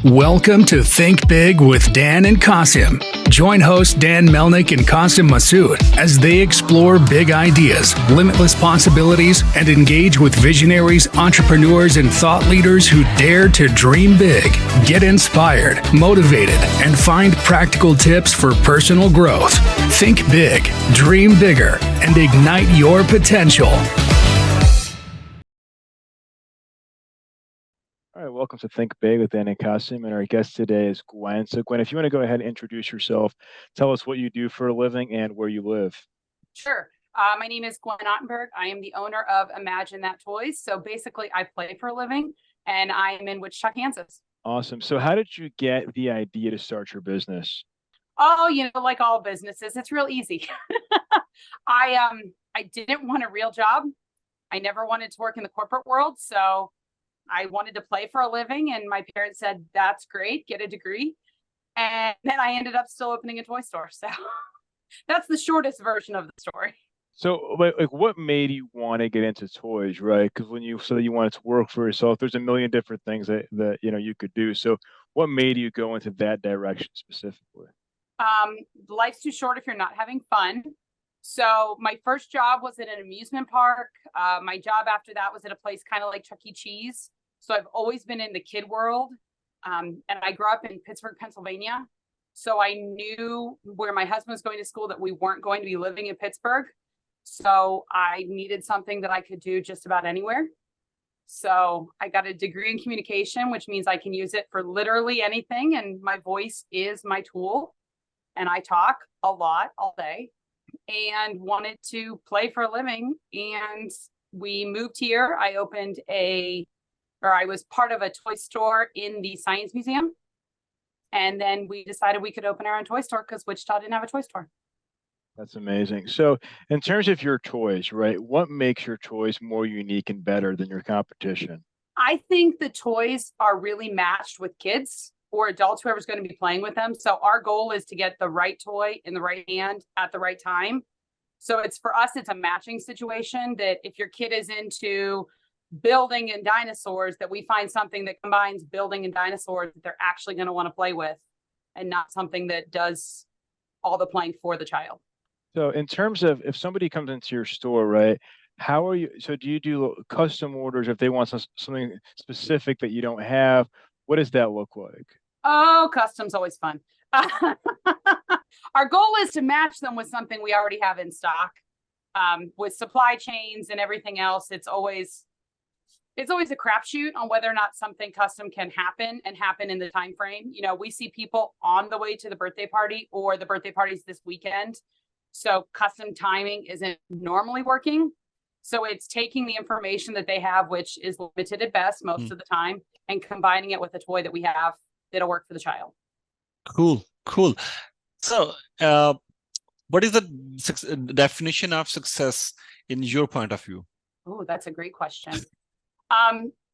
Welcome to Think Big with Dan and Qasim. Join hosts Dan Melnick and Qasim Masood as they explore big ideas, limitless possibilities, and engage with visionaries, entrepreneurs, and thought leaders who dare to dream big, get inspired, motivated, and find practical tips for personal growth. Think big, dream bigger, and ignite your potential. All right, welcome to Think Big with Dan and Qasim, and our guest today is Gwen. So, Gwen, if you want to go ahead and introduce yourself, tell us what you do for a living and where you live. Sure. My name is Gwen Ottenberg. I am the owner of Imaginative Toys. So basically, I play for a living, and I am in Wichita, Kansas. Awesome. So, how did you get the idea to start your business? Oh, like all businesses, it's real easy. I didn't want a real job. I never wanted to work in the corporate world, so I wanted to play for a living, and my parents said, "That's great, get a degree." And then I ended up still opening a toy store. So that's the shortest version of the story. So, like, what made you want to get into toys, right? Because when you said you wanted to work for yourself, there's a million different things that you could do. So, what made you go into that direction specifically? Life's too short if you're not having fun. So my first job was at an amusement park. My job after that was at a place kind of like Chuck E. Cheese. So I've always been in the kid world. And I grew up in Pittsburgh, Pennsylvania. So I knew where my husband was going to school that we weren't going to be living in Pittsburgh. So I needed something that I could do just about anywhere. So I got a degree in communication, which means I can use it for literally anything. And my voice is my tool. And I talk a lot all day and wanted to play for a living. And we moved here. I was part of a toy store in the Science Museum. And then we decided we could open our own toy store because Wichita didn't have a toy store. That's amazing. So, in terms of your toys, right, what makes your toys more unique and better than your competition? I think the toys are really matched with kids or adults, whoever's going to be playing with them. So our goal is to get the right toy in the right hand at the right time. So for us, it's a matching situation that if your kid is into building and dinosaurs, that we find something that combines building and dinosaurs that they're actually going to want to play with, and not something that does all the playing for the child. So, in terms of if somebody comes into your store, right, how are you? So, do you do custom orders if they want something specific that you don't have? What does that look like? Oh, custom's always fun. Our goal is to match them with something we already have in stock. With supply chains and everything else, it's always a crapshoot on whether or not something custom can happen in the time frame. We see people on the way to the birthday party, or the birthday party's this weekend. So custom timing isn't normally working. So it's taking the information that they have, which is limited at best most of the time, and combining it with a toy that we have that'll work for the child. Cool. So, what is the definition of success in your point of view? Oh, that's a great question.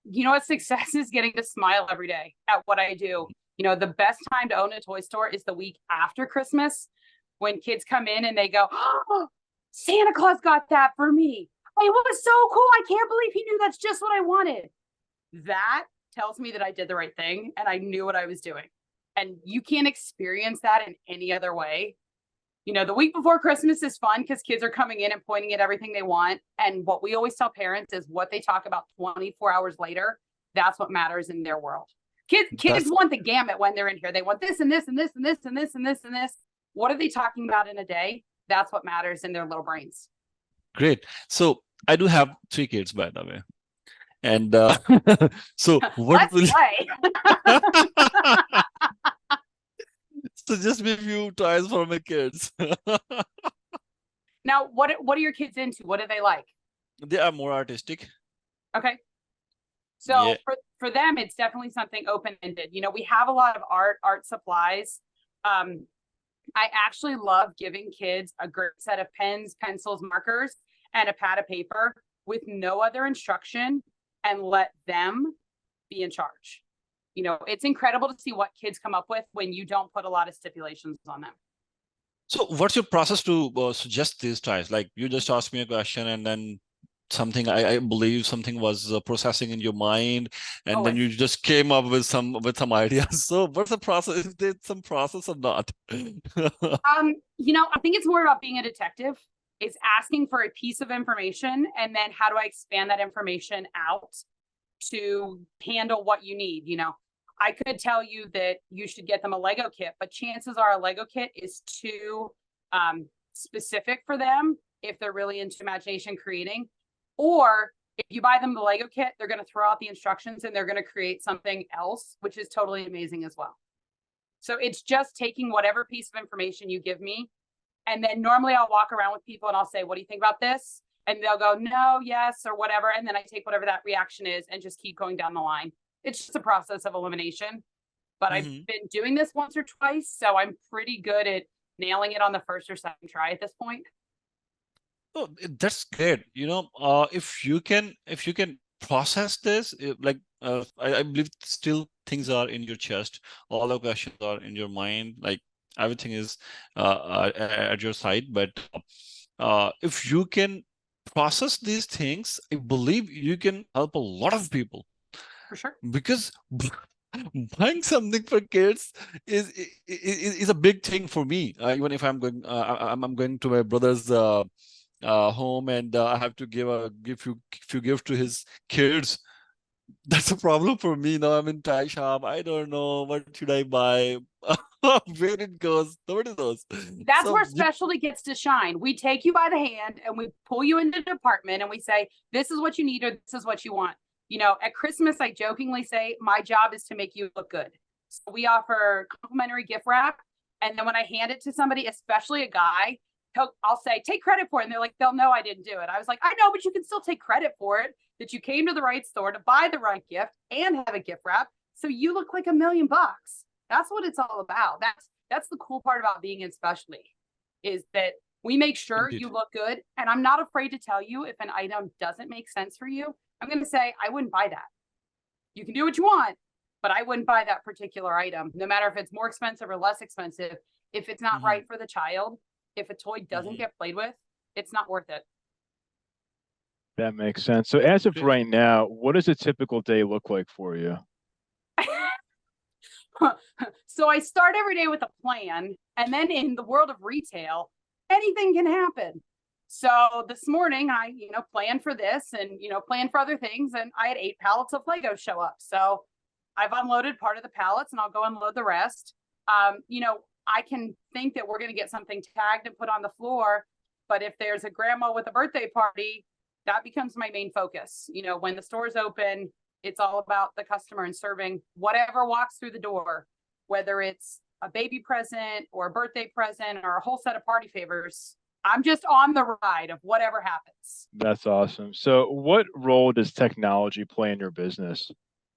What success is getting to smile every day at what I do. The best time to own a toy store is the week after Christmas, when kids come in and they go, "Oh, Santa Claus got that for me. It was so cool. I can't believe he knew that's just what I wanted." That tells me that I did the right thing and I knew what I was doing. And you can't experience that in any other way. The week before Christmas is fun because kids are coming in and pointing at everything they want. And what we always tell parents is what they talk about 24 hours later, that's what matters in their world. Kids want the gamut when they're in here. They want this and this and this and this and this and this and this. What are they talking about in a day? That's what matters in their little brains. Great. So I do have 3 kids, by the way. And so what Let's play. So just be a few toys for my kids. Now, what are your kids into? What do they like? They are more artistic. Okay. So for them, it's definitely something open-ended. We have a lot of art supplies. I actually love giving kids a great set of pens, pencils, markers, and a pad of paper with no other instruction, and let them be in charge. It's incredible to see what kids come up with when you don't put a lot of stipulations on them. So what's your process to suggest these toys? Like, you just ask me a question and then something, I believe something was processing in your mind, and then you Always. just came up with some ideas. So what's the process? Is there some process or not? I think it's more about being a detective. It's asking for a piece of information, and then how do I expand that information out to handle what you need? I could tell you that you should get them a Lego kit, but chances are a Lego kit is too specific for them if they're really into imagination creating. Or if you buy them the Lego kit, they're going to throw out the instructions and they're going to create something else, which is totally amazing as well. So it's just taking whatever piece of information you give me. And then normally I'll walk around with people and I'll say, what do you think about this? And they'll go, no, yes, or whatever. And then I take whatever that reaction is and just keep going down the line. It's just a process of elimination. But I've been doing this once or twice, so I'm pretty good at nailing it on the first or second try at this point. Oh, that's great. If you can process this, I believe still things are in your chest, all the questions are in your mind, like everything is at your side. But if you can process these things, I believe you can help a lot of people. For sure. Because buying something for kids is a big thing for me. Even if I'm going to my brother's home, and I have to give few gifts to his kids. That's a problem for me. Now I'm in Thai shop. I don't know what should I buy. Where it goes, nobody knows. That's where specialty gets to shine. We take you by the hand and we pull you into the department and we say, this is what you need or this is what you want. At Christmas, I jokingly say, my job is to make you look good. So we offer complimentary gift wrap. And then when I hand it to somebody, especially a guy, I'll say, take credit for it. And they're like, they'll know I didn't do it. I was like, I know, but you can still take credit for it, that you came to the right store to buy the right gift and have a gift wrap. So you look like $1 million. That's what it's all about. That's the cool part about being in specialty, is that we make sure you look good. And I'm not afraid to tell you if an item doesn't make sense for you. I'm going to say, I wouldn't buy that. You can do what you want, but I wouldn't buy that particular item, no matter if it's more expensive or less expensive. If it's not right for the child, if a toy doesn't get played with, it's not worth it. That makes sense. So as of right now, what does a typical day look like for you? So I start every day with a plan, and then in the world of retail, anything can happen. So this morning I, planned for this and, planned for other things. And I had 8 pallets of Legos show up. So I've unloaded part of the pallets and I'll go unload the rest. I can think that we're going to get something tagged and put on the floor. But if there's a grandma with a birthday party, that becomes my main focus. When the store's open, it's all about the customer and serving whatever walks through the door, whether it's a baby present or a birthday present or a whole set of party favors. I'm just on the ride of whatever happens. That's awesome. So what role does technology play in your business?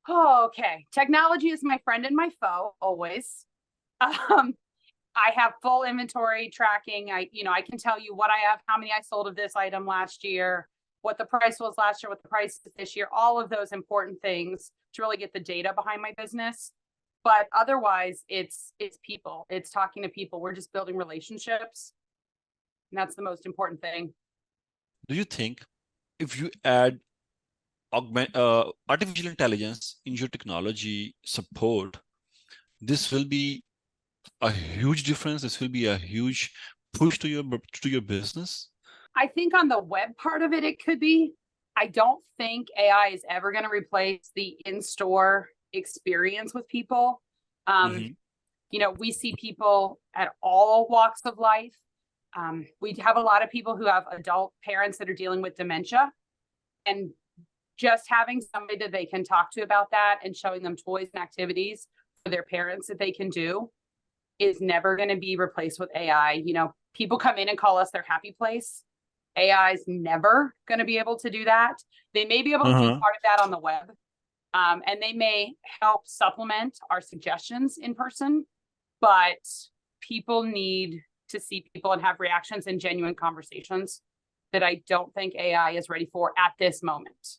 Oh, okay. Technology is my friend and my foe, always. I have full inventory tracking. I can tell you what I have, how many I sold of this item last year, what the price was last year, what the price is this year, all of those important things to really get the data behind my business. But otherwise, it's people. It's talking to people. We're just building relationships. And that's the most important thing. Do you think if you add artificial intelligence in your technology support, this will be a huge difference? This will be a huge push to your business? I think on the web part of it, it could be. I don't think AI is ever going to replace the in-store experience with people. We see people at all walks of life. We have a lot of people who have adult parents that are dealing with dementia, and just having somebody that they can talk to about that and showing them toys and activities for their parents that they can do is never going to be replaced with AI. People come in and call us their happy place. AI is never going to be able to do that. They may be able to do part of that on the web, and they may help supplement our suggestions in person, but people need to see people and have reactions and genuine conversations that I don't think AI is ready for at this moment.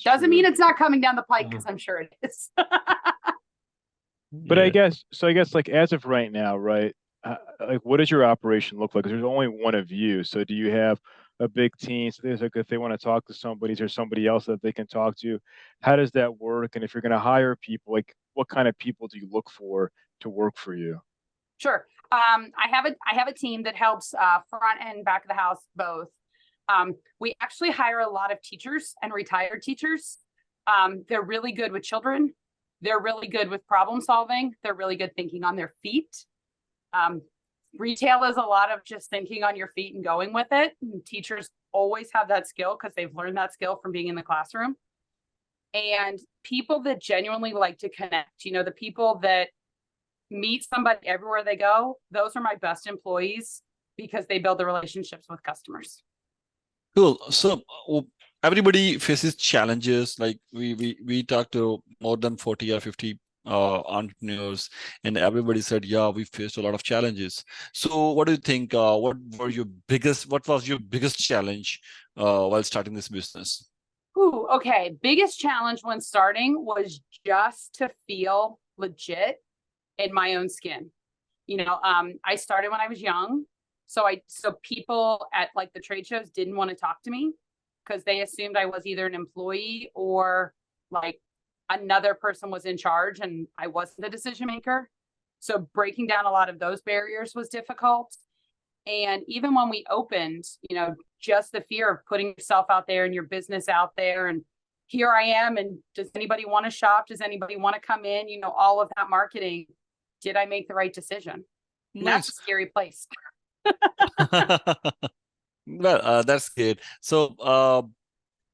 Doesn't mean it's not coming down the pike, because I'm sure it is. But I guess like as of right now, right? Like what does your operation look like? 'Cause there's only one of you. So do you have a big team. So there's like if they want to talk to somebody, there's somebody else that they can talk to. How does that work? And if you're going to hire people, like what kind of people do you look for to work for you? Sure. I have a team that helps front and back of the house both. We actually hire a lot of teachers and retired teachers. They're really good with children. They're really good with problem solving. They're really good thinking on their feet. Retail is a lot of just thinking on your feet and going with it. And teachers always have that skill because they've learned that skill from being in the classroom. And people that genuinely like to connect, the people that meet somebody everywhere they go, those are my best employees because they build the relationships with customers. Cool. So everybody faces challenges. Like we talked to more than 40 or 50 entrepreneurs, and everybody said, yeah, we faced a lot of challenges. So what do you think? What was your biggest challenge while starting this business? Ooh, okay. Biggest challenge when starting was just to feel legit in my own skin. I started when I was young. So people at like the trade shows didn't want to talk to me because they assumed I was either an employee or like another person was in charge and I wasn't the decision maker. So breaking down a lot of those barriers was difficult. And even when we opened, just the fear of putting yourself out there and your business out there. And here I am. And does anybody want to shop? Does anybody want to come in? All of that marketing. Did I make the right decision? Nice. That's a scary place. Well, that's good. So,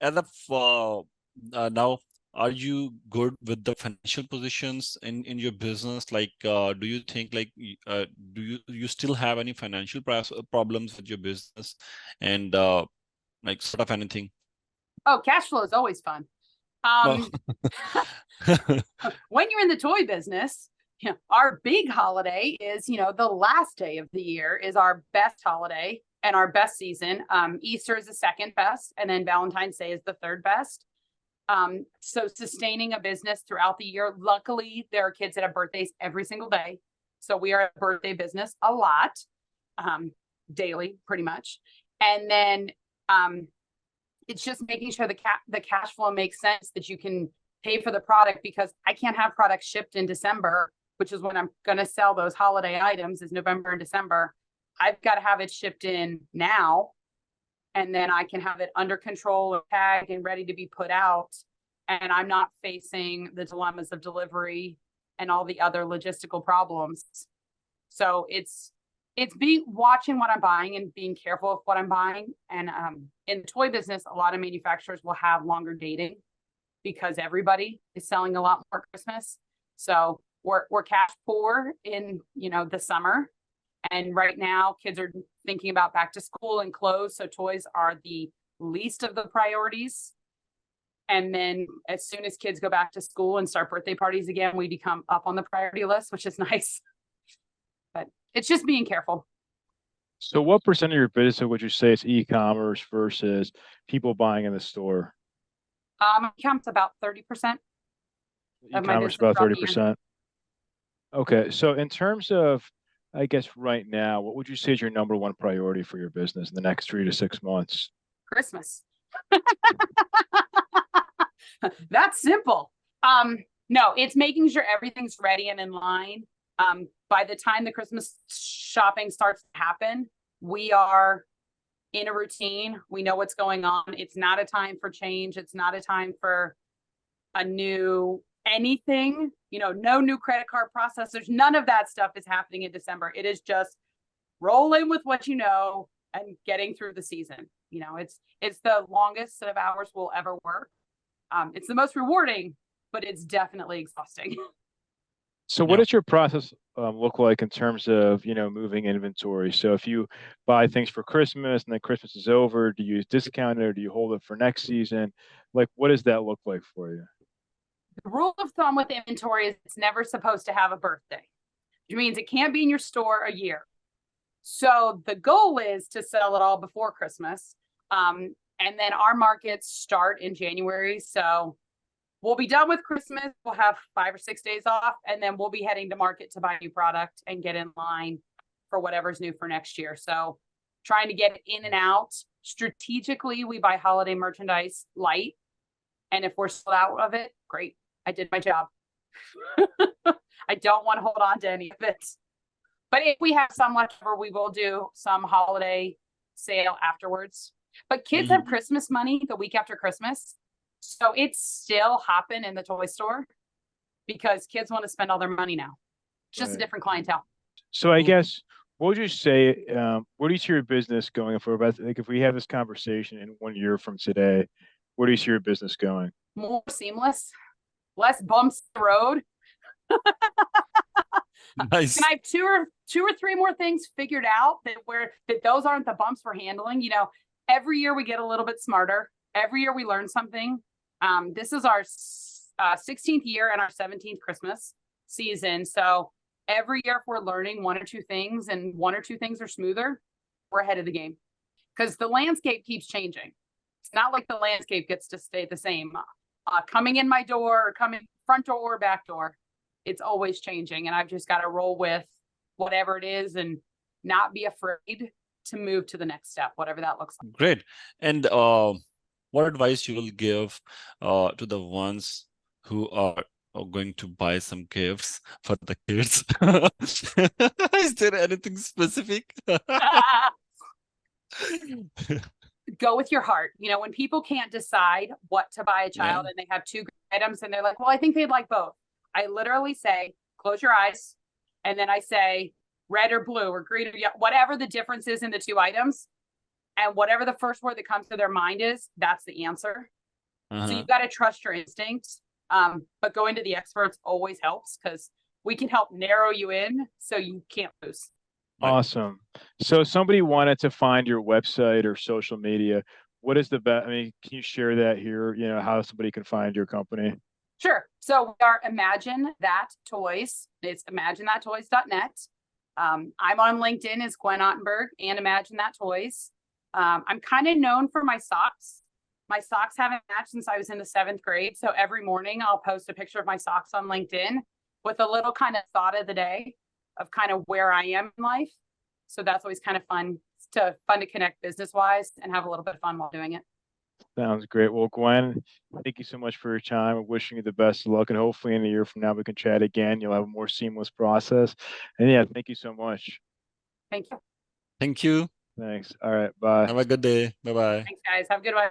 as of now, are you good with the financial positions in your business? Like, do you think do you still have any financial problems with your business, and like sort of anything? Oh, cash flow is always fun. Oh. When you're in the toy business, our big holiday is, the last day of the year is our best holiday and our best season. Easter is the second best, and then Valentine's Day is the third best. So sustaining a business throughout the year. Luckily, there are kids that have birthdays every single day. So we are a birthday business a lot, daily, pretty much. And then it's just making sure the cash flow makes sense that you can pay for the product, because I can't have products shipped in December, which is when I'm going to sell those holiday items, is November and December. I've got to have it shipped in now, and then I can have it under control and tagged and ready to be put out. And I'm not facing the dilemmas of delivery and all the other logistical problems. So it's watching what I'm buying and being careful of what I'm buying. And in the toy business, a lot of manufacturers will have longer dating because everybody is selling a lot more Christmas. So we're cash poor in, the summer. And right now kids are thinking about back to school and clothes. So toys are the least of the priorities. And then as soon as kids go back to school and start birthday parties again, we become up on the priority list, which is nice. But it's just being careful. So what percent of your business would you say is e-commerce versus people buying in the store? E-commerce about 30%. E-commerce about 30%. Okay. So in terms of, I guess right now, what would you say is your number one priority for your business in the next 3 to 6 months? Christmas. That's simple. No, it's making sure everything's ready and in line. By the time the Christmas shopping starts to happen, we are in a routine. We know what's going on. It's not a time for change. It's not a time for a new anything, no new credit card processors. None of that stuff is happening in December. It is just roll in with what you know and getting through the season. It's the longest set of hours we'll ever work. It's the most rewarding, but it's definitely exhausting. So what does your process look like in terms of, moving inventory? So if you buy things for Christmas and then Christmas is over, do you discount it or do you hold it for next season? Like, what does that look like for you? The rule of thumb with inventory is it's never supposed to have a birthday, which means it can't be in your store a year. So the goal is to sell it all before Christmas. And then our markets start in January. So we'll be done with Christmas. We'll have 5 or 6 days off, and then we'll be heading to market to buy new product and get in line for whatever's new for next year. So trying to get it in and out. Strategically, we buy holiday merchandise light. And if we're sold out of it, great. I did my job. I don't want to hold on to any of it. But if we have some leftover, we will do some holiday sale afterwards. But kids have Christmas money the week after Christmas. So it's still hopping in the toy store because kids want to spend all their money now. It's just a different clientele. So I guess, what would you say, where do you see your business going forward? Like if we have this conversation in 1 year from today, where do you see your business going? More seamless, less bumps in the road. Nice. And I have two or three more things figured out that those aren't the bumps we're handling. You know, every year we get a little bit smarter. Every year we learn something. This is our 16th year and our 17th Christmas season. So every year if we're learning one or two things and one or two things are smoother, we're ahead of the game because the landscape keeps changing. It's not like the landscape gets to stay the same. Coming in my door, coming front door or back door, it's always changing. And I've just got to roll with whatever it is and not be afraid to move to the next step, whatever that looks like. Great. And what advice you will give to the ones who are going to buy some gifts for the kids? Is there anything specific? Go with your heart. You know, when people can't decide what to buy a child and they have two items and they're like, well, I think they'd like both. I literally say, close your eyes. And then I say red or blue or green or yellow, whatever the difference is in the two items. And whatever the first word that comes to their mind is, that's the answer. So you've got to trust your instincts. But going to the experts always helps because we can help narrow you in so you can't lose. Awesome. So if somebody wanted to find your website or social media, what is the best? I mean, can you share that here? You know, how somebody can find your company? Sure. So we are Imagine That Toys. It's imaginethattoys.net. I'm on LinkedIn as Gwen Ottenberg and Imagine That Toys. I'm kind of known for my socks. My socks haven't matched since I was in the 7th grade. So every morning I'll post a picture of my socks on LinkedIn with a little kind of thought of the day of kind of where I am in life. So that's always kind of fun to connect business wise and have a little bit of fun while doing it. Sounds great. Well, Gwen, thank you so much for your time. I'm wishing you the best of luck, and hopefully in a year from now we can chat again. You'll have a more seamless process. And yeah, thank you so much. Thank you. Thank you. Thanks. All right. Bye. Have a good day. Bye-bye. Thanks, guys. Have a good one.